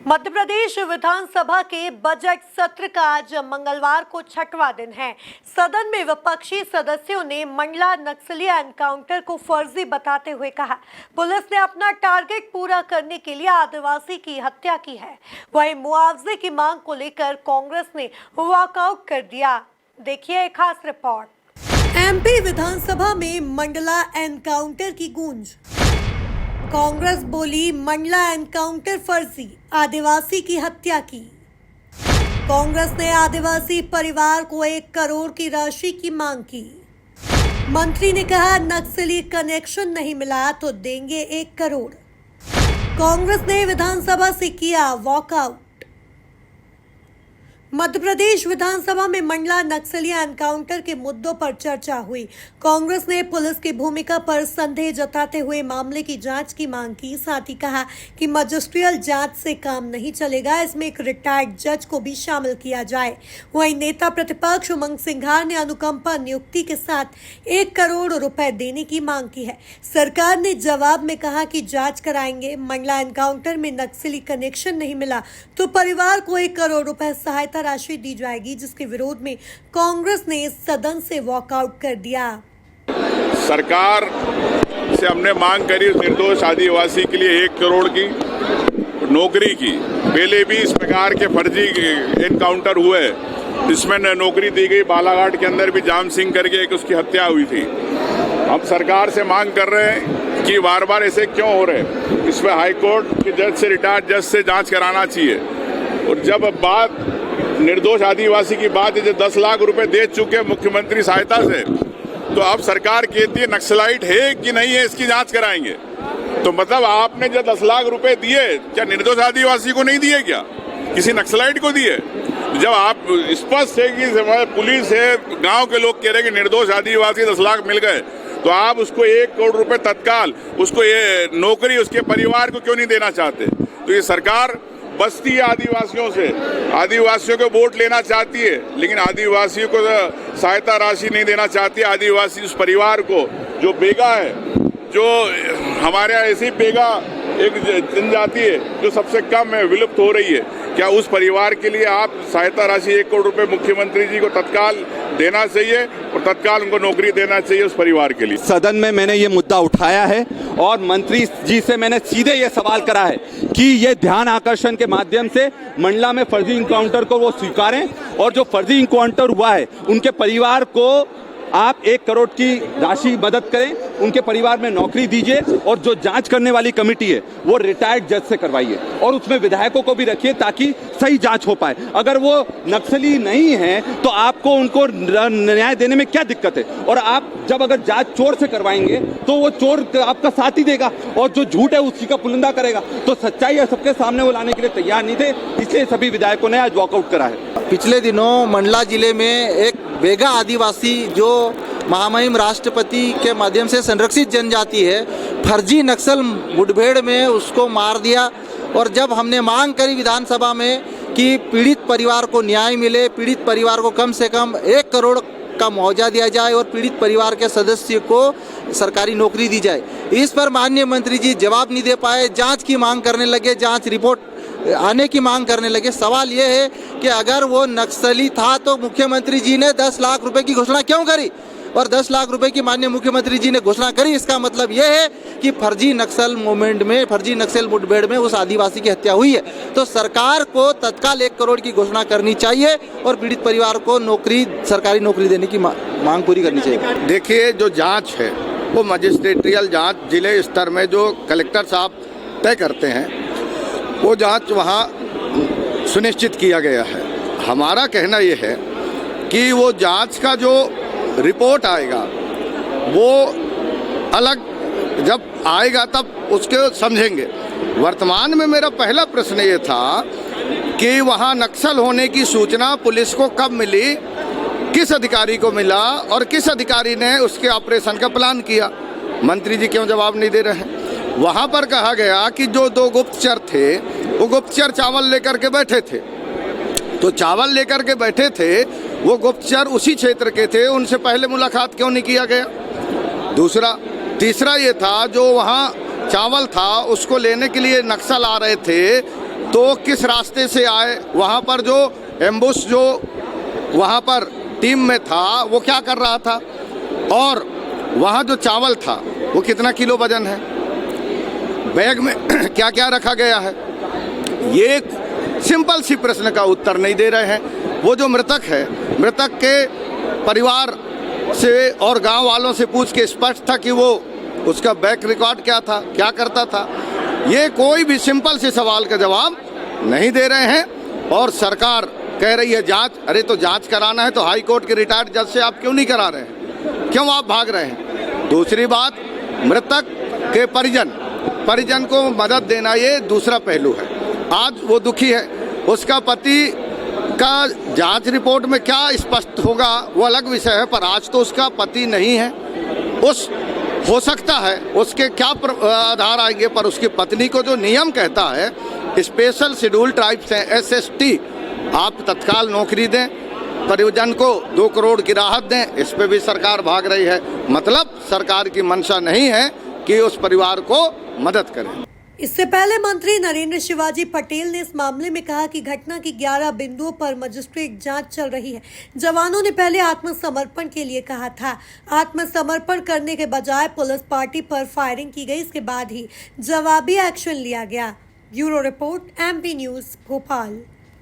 मध्य प्रदेश विधानसभा के बजट सत्र का आज मंगलवार को छठवां दिन है। सदन में विपक्षी सदस्यों ने मंडला नक्सली एनकाउंटर को फर्जी बताते हुए कहा, पुलिस ने अपना टारगेट पूरा करने के लिए आदिवासी की हत्या की है। वहीं मुआवजे की मांग को लेकर कांग्रेस ने वॉकआउट कर दिया। देखिए एक खास रिपोर्ट। एमपी विधानसभा में मंडला एनकाउंटर की गूंज। कांग्रेस बोली मंडला एनकाउंटर फर्जी, आदिवासी की हत्या की। कांग्रेस ने आदिवासी परिवार को 1 करोड़ की राशि की मांग की। मंत्री ने कहा नक्सली कनेक्शन नहीं मिला तो देंगे 1 करोड़। कांग्रेस ने विधानसभा से किया वॉकआउट। मध्य प्रदेश विधानसभा में मंडला नक्सली एनकाउंटर के मुद्दों पर चर्चा हुई। कांग्रेस ने पुलिस की भूमिका पर संदेह जताते हुए मामले की जांच की मांग की। साथ ही कहा कि मजिस्ट्रियल जांच से काम नहीं चलेगा, इसमें एक रिटायर्ड जज को भी शामिल किया जाए। वहीं नेता प्रतिपक्ष उमंग सिंघार ने अनुकंपा नियुक्ति के साथ 1 करोड़ रुपए देने की मांग की है। सरकार ने जवाब में कहा कि जांच कराएंगे। मंडला एनकाउंटर में नक्सली कनेक्शन नहीं मिला तो परिवार को 1 करोड़ रुपए सहायता राशि दी जाएगी, जिसके विरोध में कांग्रेस ने सदन से वॉकआउट कर दिया। सरकार से हमने मांग करी निर्दोष आदिवासी के लिए 1 करोड़ की नौकरी की। पहले भी इस प्रकार के फर्जी एनकाउंटर हुए, इसमें नौकरी दी गई। बालाघाट के अंदर भी जाम सिंह करके एक उसकी हत्या हुई थी। हम सरकार से मांग कर रहे हैं कि बार बार ऐसे क्यों हो रहे। इस पर हाईकोर्ट के जज से, रिटायर्ड जज से जांच कराना चाहिए। और जब बात निर्दोष आदिवासी की बात है, जो 10 लाख रुपए दे चुके मुख्यमंत्री सहायता से, तो अब सरकार कहती है नक्सलाइट है कि नहीं है, इसकी जांच कराएंगे। तो मतलब आपने जो 10 लाख रुपए दिए, क्या निर्दोष आदिवासी को नहीं दिए, क्या किसी नक्सलाइट को दिए? जब आप स्पष्ट है कि पुलिस है, गांव के लोग कह रहे हैं कि निर्दोष आदिवासी 10 लाख मिल गए, तो आप उसको 1 करोड़ रुपए तत्काल, उसको ये नौकरी उसके परिवार को क्यों नहीं देना चाहते? तो ये सरकार बस्ती है आदिवासियों से, आदिवासियों को वोट लेना चाहती है, लेकिन आदिवासियों को सहायता राशि नहीं देना चाहती। आदिवासी उस परिवार को जो बेगा है, जो हमारे यहाँ ऐसी बेगा एक जनजाति है जो सबसे कम है, विलुप्त हो रही है, क्या उस परिवार के लिए आप सहायता राशि 1 करोड़ रुपए मुख्यमंत्री जी को तत्काल देना चाहिए और तत्काल उनको नौकरी देना चाहिए उस परिवार के लिए। सदन में मैंने ये मुद्दा उठाया है और मंत्री जी से मैंने सीधे ये सवाल करा है कि ये ध्यान आकर्षण के माध्यम से मंडला में फर्जी इनकाउंटर को वो स्वीकारें और जो फर्जी इनकाउंटर हुआ है उनके परिवार को आप 1 करोड़ की राशि मदद करें, उनके परिवार में नौकरी दीजिए और जो जांच करने वाली कमेटी है वो रिटायर्ड जज से करवाइए और उसमें विधायकों को भी रखिए ताकि सही जांच हो पाए। अगर वो नक्सली नहीं है तो आपको उनको न्याय देने में क्या दिक्कत है? और आप जब अगर जांच चोर से करवाएंगे तो वो चोर आपका साथ ही देगा और जो झूठ है उसी का पुलिंदा करेगा। तो सच्चाई सबके सामने वो लाने के लिए तैयार नहीं थे, इसलिए सभी विधायकों ने आज वॉकआउट करा है। पिछले दिनों मंडला जिले में एक बेगा आदिवासी जो महामहिम राष्ट्रपति के माध्यम से संरक्षित जनजाति है, फर्जी नक्सल मुठभेड़ में उसको मार दिया। और जब हमने मांग करी विधानसभा में कि पीड़ित परिवार को न्याय मिले, पीड़ित परिवार को कम से कम 1 करोड़ का मुआवजा दिया जाए और पीड़ित परिवार के सदस्य को सरकारी नौकरी दी जाए, इस पर माननीय मंत्री जी जवाब नहीं दे पाए। जांच की मांग करने लगे, जांच रिपोर्ट आने की मांग करने लगे। सवाल ये है कि अगर वो नक्सली था तो मुख्यमंत्री जी ने 10 लाख रुपए की घोषणा क्यों करी? और 10 लाख रुपए की माननीय मुख्यमंत्री जी ने घोषणा करी, इसका मतलब यह है कि फर्जी नक्सल मूवमेंट में, फर्जी नक्सल मुठभेड़ में उस आदिवासी की हत्या हुई है। तो सरकार को तत्काल 1 करोड़ की घोषणा करनी चाहिए और पीड़ित परिवार को नौकरी, सरकारी नौकरी देने की मांग पूरी करनी चाहिए। देखिए, जो जांच है वो मजिस्ट्रेटियल जांच जिले स्तर में जो कलेक्टर साहब तय करते हैं, वो जांच वहाँ सुनिश्चित किया गया है। हमारा कहना ये है कि वो जांच का जो रिपोर्ट आएगा वो अलग जब आएगा तब उसके समझेंगे। वर्तमान में मेरा पहला प्रश्न ये था कि वहाँ नक्सल होने की सूचना पुलिस को कब मिली, किस अधिकारी को मिला और किस अधिकारी ने उसके ऑपरेशन का प्लान किया? मंत्री जी क्यों जवाब नहीं दे रहे हैं? वहाँ पर कहा गया कि जो 2 गुप्तचर थे वो गुप्तचर चावल लेकर के बैठे थे, तो चावल लेकर के बैठे थे, वो गुप्तचर उसी क्षेत्र के थे, उनसे पहले मुलाकात क्यों नहीं किया गया? तीसरा ये था जो वहाँ चावल था उसको लेने के लिए नक्सल आ रहे थे, तो किस रास्ते से आए, वहाँ पर जो एम्बुश जो वहाँ पर टीम में था वो क्या कर रहा था, और वहाँ जो चावल था वो कितना किलो वजन है, बैग में क्या क्या रखा गया है, ये एक सिंपल सी प्रश्न का उत्तर नहीं दे रहे हैं। वो जो मृतक है, मृतक के परिवार से और गांव वालों से पूछ के स्पष्ट था कि वो उसका बैक रिकॉर्ड क्या था, क्या करता था, ये कोई भी सिंपल से सवाल का जवाब नहीं दे रहे हैं। और सरकार कह रही है जांच, अरे तो जांच कराना है तो हाई कोर्ट के रिटायर्ड जज से आप क्यों नहीं करा रहे हैं, क्यों आप भाग रहे हैं। दूसरी बात, मृतक के परिजन को मदद देना ये दूसरा पहलू है। आज वो दुखी है, उसका पति का जांच रिपोर्ट में क्या स्पष्ट होगा वो अलग विषय है, पर आज तो उसका पति नहीं है। हो सकता है उसके क्या आधार आएंगे, पर उसकी पत्नी को जो नियम कहता है स्पेशल शेड्यूल ट्राइब्स हैं SST, आप तत्काल नौकरी दें, परिजन को 2 करोड़ की राहत दें, इस पे भी सरकार भाग रही है। मतलब सरकार की मंशा नहीं है कि उस परिवार को मदद करें। इससे पहले मंत्री नरेंद्र शिवाजी पटेल ने इस मामले में कहा कि घटना की 11 बिंदुओं पर मजिस्ट्रेट जांच चल रही है। जवानों ने पहले आत्मसमर्पण के लिए कहा था, आत्मसमर्पण करने के बजाय पुलिस पार्टी पर फायरिंग की गई, इसके बाद ही जवाबी एक्शन लिया गया। Bureau report MP news Bhopal.